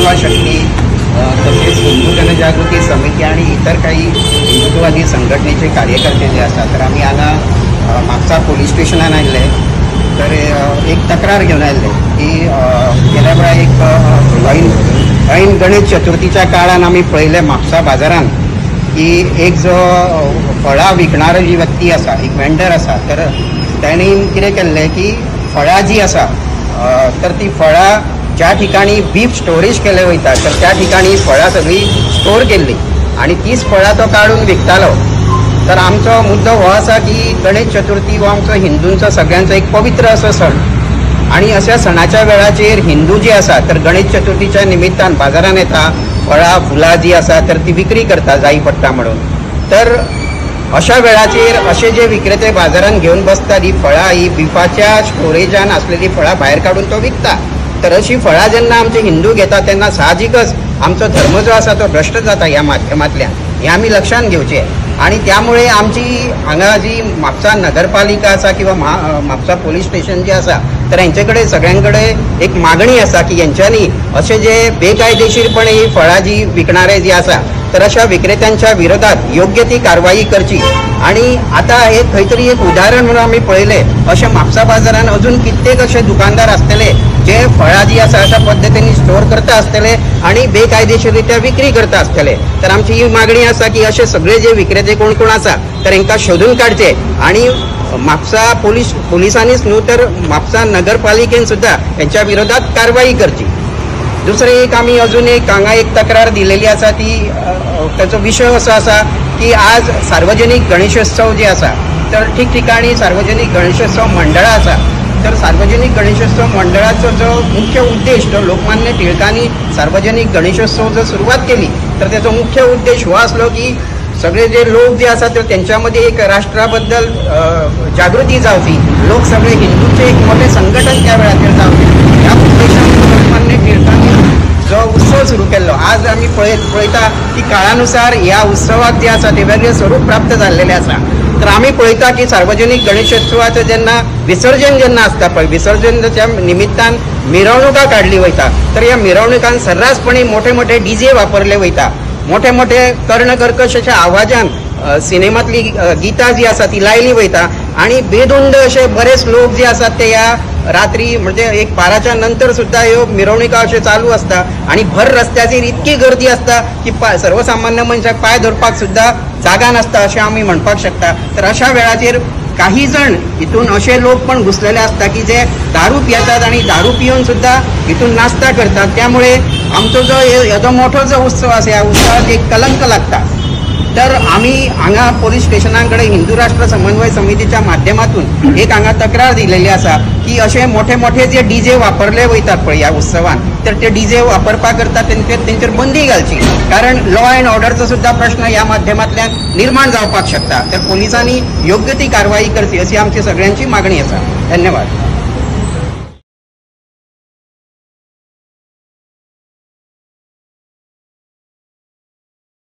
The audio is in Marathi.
युवा शक्ती तसेच हिंदू जनजागृती समिती आणि इतर काही हिंदुत्ववादी संघटनेचे कार्यकर्ते जे असतात तर आम्ही हांगा म्हापसा पोलीस स्टेशनान आयिल्ले तर एक तक्रार घेवन आयिल्ले की गेल्या वेळा एक ऐन गणेश चतुर्थीच्या काळान आमी पळयले म्हापसा बाजारान की एक जो फळां विकणारो जी व्यक्ती आसा एक वेंडर आसा तर त्यांनी कितें केल्लें की फळां जी आसा तर ती फळां ज्या ठिकाणी बीफ स्टोरेज केले वयता तर त्या ठिकाणी फळां सगळी स्टोर केल्ली आणि तीच फळां तो काढून विकतालो। तर आमचो मुद्दो हो आसा की गणेश चतुर्थी हो आमचो हिंदूंचो सगळ्यांचो एक पवित्र असो सण आणि अशा सणाच्या वेळाचेर हिंदू जे आसा तर गणेश चतुर्थीच्या निमित्तान बाजारान येता फळां फुलां जी आसा तर ती विक्री करता जायी पडटा म्हणून। तर अशा वेळाचेर असे जे विक्रेते बाजारान घेवन बसता ही फळां ही बिफाच्या स्टोरेजान आसलेली फळां भायर काढून तो विकता। तर अशी फळां जेन्ना आमचे हिंदू घेता तेन्ना साहजिकच आमचो धर्म जो आसा तो भ्रष्ट जाता ह्या माध्यमांतल्यान हे आमी लक्षात घेवचे आणि त्यामुळे आमची हांगा जी म्हापसा नगरपालिका आसा किंवा म्हापसा पोलीस स्टेशन जे आसा तर हेंचे कडेन सगळ्यांकडे एक मागणी आसा की हेंच्यांनी असे जे बेकायदेशीरपणे ही फळां जी विकणारे जे आसा तर अशा विक्रेत्यांच्या विरोधात योग्य ती कारवाई करची। आणि आता हे खंय तरी एक उदाहरण म्हणून आमी पळयले अशे म्हापसा बाजारान अजून कित्येक असे दुकानदार आसतले जे फळां जी आसा अशा पद्दतीने स्टोर करता आसतले आणि बेकायदेशीररित्या विक्री करता आसतले। तर आमची ही मागणी आसा की असे सगळे जे विक्रेते कोण कोण आसा तर हांकां शोधून काडचे आणि म्हापसा पोलिसांनीच न्हू तर म्हापसा नगरपालिकेन सुद्धा यांच्या विरोधात कारवाई करची। दुसरे एक आम्ही अजून एक हांगा एक तक्रार दिलेली आसा ती त्याचो विषय असो आसा की आज सार्वजनिक गणेशोत्सव जे आसा तर ठिकठिकाणी सार्वजनिक गणेशोत्सव मंडळां आसा तर सार्वजनिक गणेशोत्सव मंडळाचो जो मुख्य उद्देश जो लोकमान्य टिळकांनी सार्वजनिक गणेशोत्सव जो सुरुवात केली तर त्याचो मुख्य उद्देश हो आसलो की सगळे जे लोक जे आसा तर त्यांच्यामध्ये एक राष्ट्राबद्दल जागृती जावची लोक सगळे हिंदूचे एक मोठे संघटन त्या वेळाचेर जावचे ह्या उद्देशान लोकमान्य टिळकांनी जो उत्सव सुरू केल्लो आज आमी पळयता की काळानुसार ह्या उत्सवाक जे आसा ते वेगळे स्वरूप प्राप्त जाल्लेले आसा। तर आम्ही पळयता की सार्वजनिक गणेशोत्सवाचं जेन्ना विसर्जन जेन्ना आसता पळय विसर्जनाच्या निमित्तान मिरवणुका काढली वयता तर ह्या मिरवणुकांत सर्रासपणे मोठे मोठे डीजे वापरले वयता मोठे मोठे कर्णकर्कश अशा आवाजान सिनेमातली गीतां जी आसा ती लायली वयता आणि बेधुंद असे बरेच लोक जे आसात ते ह्या रात्री म्हणजे एक 12च्या नंतर सुद्धा ह्यो मिरवणुका अशे चालू असता आणि भर रस्त्याचेर इतकी गर्दी असता की सर्वसामान्य मनशाक पाय धरपाक सुद्धा जागा नसता अशें आमी म्हणपाक शकता। तर अशा वेळाचेर काही जण हितून असे लोक पण घुसलेले असता की जे दारू पितात आणि दारू पिऊन सुद्धा हितून नाश्ता करतात त्यामुळे आमचो जो येदो मोठो जो उत्सव आसा ह्या उत्सवाक एक कलंक लागता। तर आम्ही हांगा पोलीस स्टेशनाकडे हिंदू राष्ट्र समन्वय समितीच्या माध्यमातून एक हांगा तक्रार दिलेली आसा की असे मोठे मोठे जे डीजे वापरले वयतात पळय ह्या उत्सवान तर ते डीजे वापरपा करता तेंचेर बंदी घालची कारण लॉ अँड ऑर्डरचो सुद्धा प्रश्न ह्या माध्यमांतल्यान निर्माण जावपाक शकता। तर पोलिसांनी योग्य ती कारवाई करची अशी आमची सगळ्यांची मागणी आसा। धन्यवाद।